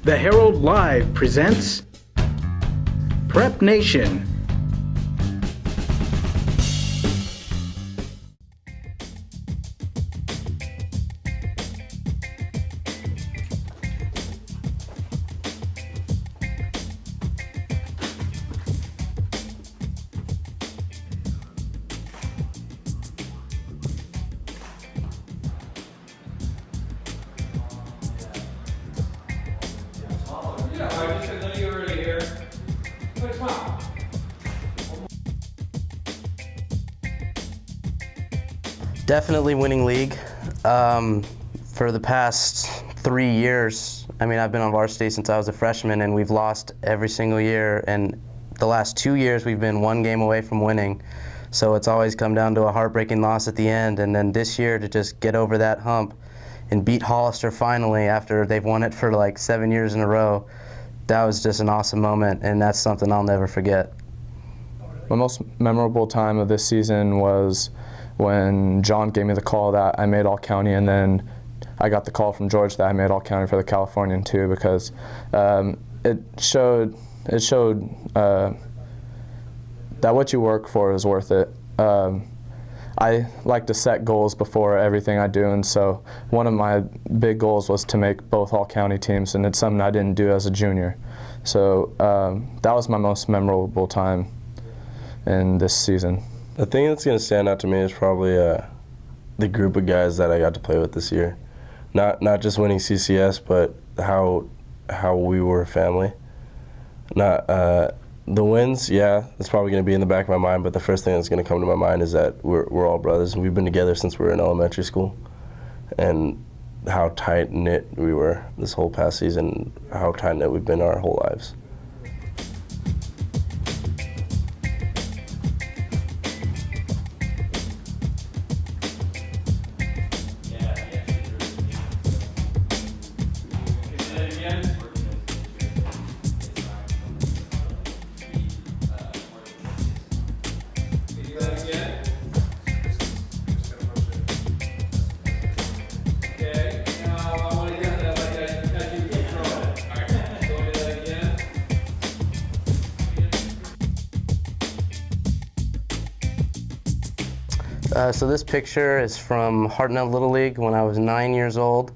The Herald Live presents PrepNation. Definitely winning league. For the past 3 years, I've been on varsity since I was a freshman, and we've lost every single year. And the last 2 years, we've been one game away from winning. So it's always come down to a heartbreaking loss at the end. And then this year, to just get over that hump and beat Hollister finally after they've won it for like 7 years in a row, that was just an awesome moment, and that's something I'll never forget. My most memorable time of this season was when John gave me the call that I made All-County, and then I got the call from George that I made All-County for the Californian too, because it showed that what you work for is worth it. I like to set goals before everything I do, and so one of my big goals was to make both All-County teams, and it's something I didn't do as a junior. So that was my most memorable time in this season. The thing that's going to stand out to me is probably the group of guys that I got to play with this year. Not just winning CCS, but how we were a family. Not the wins, yeah, that's probably going to be in the back of my mind, but the first thing that's going to come to my mind is that we're all brothers, and we've been together since we were in elementary school, and how tight-knit we were this whole past season, how tight-knit we've been our whole lives. So this picture is from Hartnell Little League when I was 9 years old,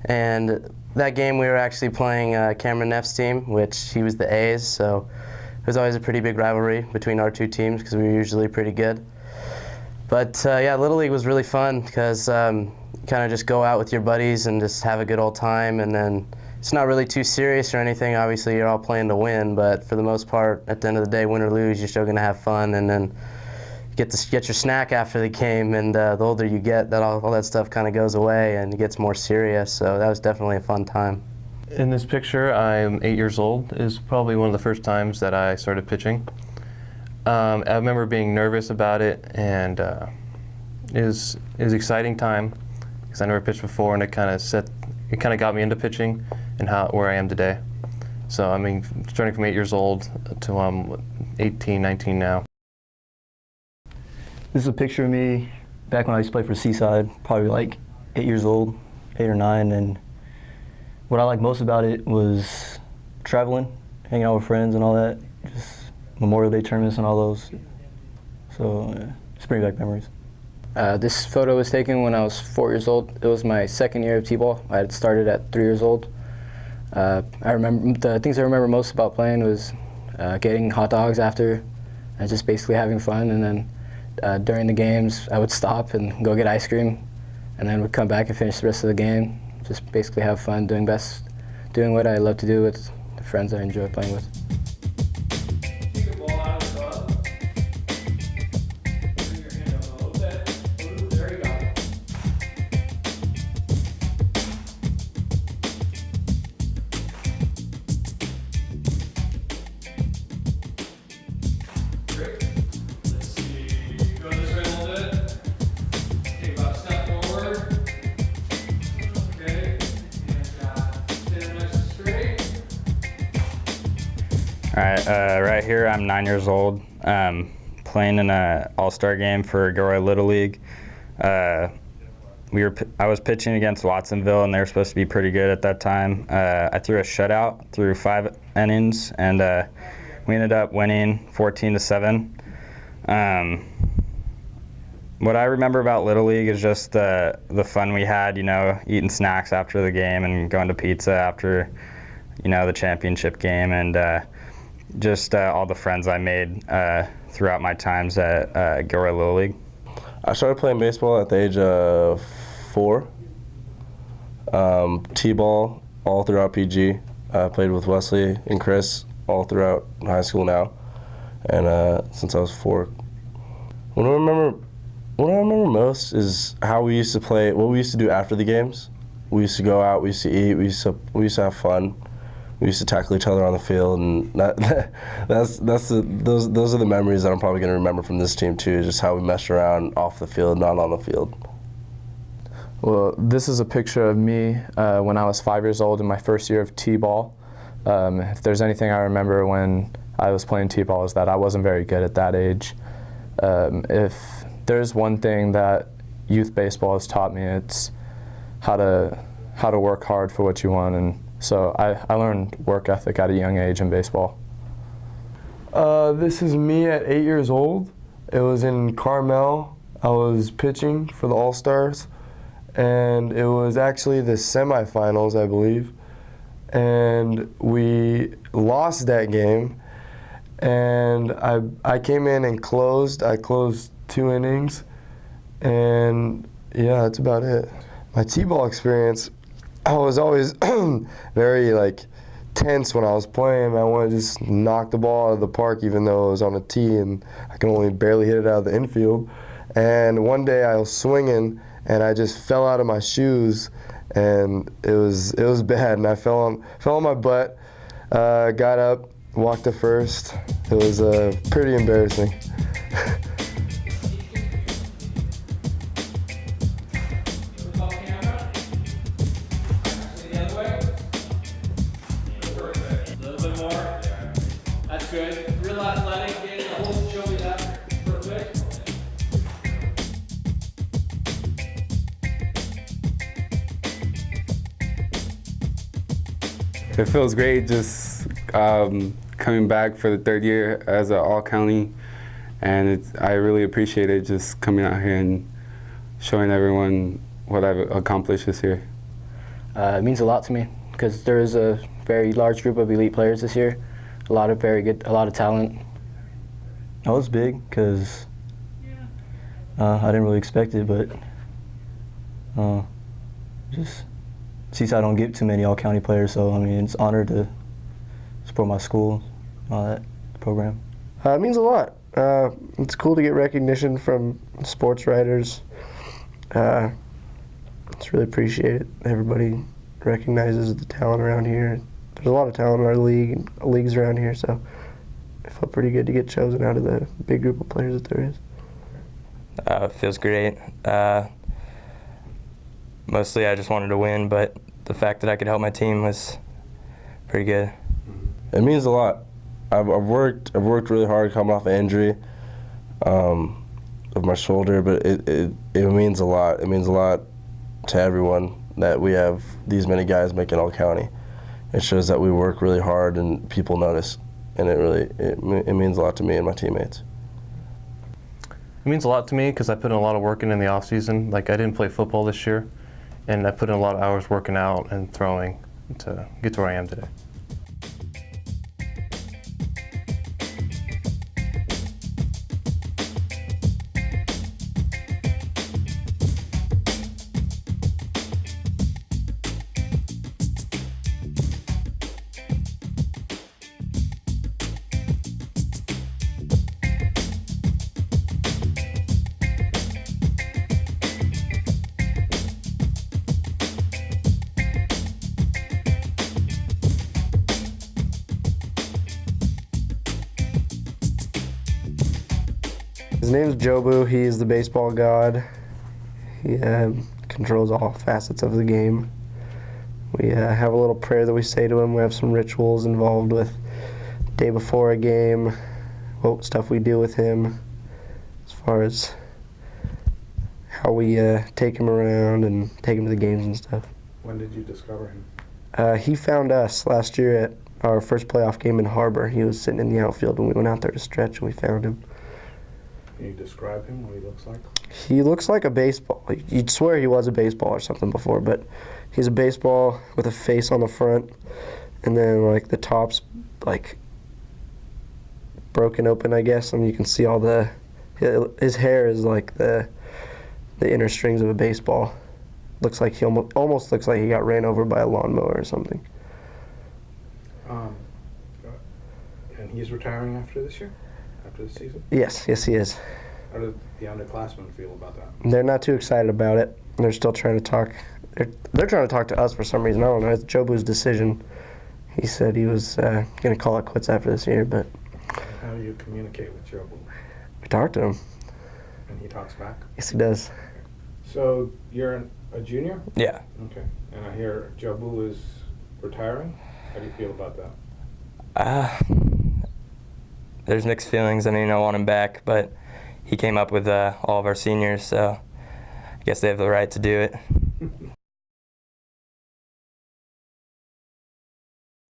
and that game we were actually playing Cameron Neff's team, which he was the A's, so it was always a pretty big rivalry between our two teams because we were usually pretty good. But yeah, Little League was really fun because kind of just go out with your buddies and just have a good old time, and then it's not really too serious or anything. Obviously you're all playing to win, but for the most part, at the end of the day, win or lose, you're still going to have fun, and then get your snack after the game, and the older you get, all that stuff kind of goes away and it gets more serious, so that was definitely a fun time. In this picture, I'm 8 years old. It was probably one of the first times that I started pitching. I remember being nervous about it, and it was an exciting time because I never pitched before, and it kind of got me into pitching and where I am today. So starting from 8 years old to I'm 18, 19 now. This is a picture of me back when I used to play for Seaside, probably like 8 years old, 8 or 9, and what I liked most about it was traveling, hanging out with friends and all that, just Memorial Day tournaments and all those. So it's pretty big memories. This photo was taken when I was 4 years old. It was my second year of T-ball. I had started at 3 years old. I remember the things I remember most about playing was getting hot dogs after, and just basically having fun, and then during the games, I would stop and go get ice cream, and then would come back and finish the rest of the game. Just basically have fun, doing what I love to do with the friends I enjoy playing with. Take the ball out of the glove. Bring your hand up a little bit. Ooh, there you go. Great. Let's see. Go this way a little bit. Take about a step forward. Okay. And stand nice and straight. All right, right here I'm 9 years old, playing in an all-star game for Gilroy Little League. I was pitching against Watsonville, and they were supposed to be pretty good at that time. I threw a shutout through 5 innings, and we ended up winning 14-7. What I remember about Little League is just the fun we had, eating snacks after the game and going to pizza after, the championship game, and just all the friends I made throughout my times at Gilroy Little League. I started playing baseball at the age of 4. T-ball all throughout PG. I played with Wesley and Chris all throughout high school now, and since I was 4. What I remember most is how we used to play. What we used to do after the games. We used to go out. We used to eat. We used to have fun. We used to tackle each other on the field, and those are the memories that I'm probably going to remember from this team too. Just how we messed around off the field, not on the field. Well, this is a picture of me when I was 5 years old in my first year of T-ball. If there's anything I remember when I was playing T-ball is that I wasn't very good at that age. If there's one thing that youth baseball has taught me, it's how to work hard for what you want, and so I learned work ethic at a young age in baseball. This is me at 8 years old. It was in Carmel. I was pitching for the All-Stars, and it was actually the semifinals, I believe, and we lost that game, and I came in and closed. I closed 2 innings, and yeah, that's about it. My T-ball experience, I was always very tense when I was playing. I wanted to just knock the ball out of the park even though it was on a tee and I can only barely hit it out of the infield. And one day I was swinging and I just fell out of my shoes, and it was bad, and I fell on my butt, got up, walked to first. It was pretty embarrassing. Good. Real athletic, getting the whole show me that. Perfect. It feels great just coming back for the 3rd year as an all-county, and I really appreciate it just coming out here and showing everyone what I've accomplished this year. It means a lot to me because there is a very large group of elite players this year. A lot of talent. That was big because I didn't really expect it, but just Seaside don't get too many all-county players, so I mean it's an honor to support my school, all that program. It means a lot. It's cool to get recognition from sports writers. It's really appreciated. Everybody recognizes the talent around here. There's a lot of talent in our league and leagues around here, so it felt pretty good to get chosen out of the big group of players that there is. It feels great. Mostly I just wanted to win, but the fact that I could help my team was pretty good. It means a lot. I've worked really hard coming off an injury of my shoulder, but it means a lot. It means a lot to everyone that we have these many guys making all-county. It shows that we work really hard and people notice, and it means a lot to me and my teammates. It means a lot to me because I put in a lot of work in the off season. I didn't play football this year, and I put in a lot of hours working out and throwing to get to where I am today. His name's Jobu. He is the baseball god. He controls all facets of the game. We have a little prayer that we say to him. We have some rituals involved with day before a game, what stuff we do with him as far as how we take him around and take him to the games and stuff. When did you discover him? He found us last year at our first playoff game in Harbor. He was sitting in the outfield when we went out there to stretch, and we found him. Can you describe him, what he looks like? He looks like a baseball. You'd swear he was a baseball or something before, but he's a baseball with a face on the front, and then like the top's like broken open, I guess, and you can see all his hair is like the inner strings of a baseball. Looks like he almost looks like he got ran over by a lawnmower or something. And he's retiring after this year? After the season? Yes, he is. How do the underclassmen feel about that? They're not too excited about it. They're still trying to talk. They're trying to talk to us for some reason. I don't know. It's Jobu's decision. He said he was going to call it quits after this year, but How do you communicate with Jobu? we talked to him. And he talks back? Yes, he does. So you're a junior? Yeah. Okay. And I hear Jobu is retiring. How do you feel about that? There's mixed feelings. I mean, I want him back, but he came up with all of our seniors, so I guess they have the right to do it.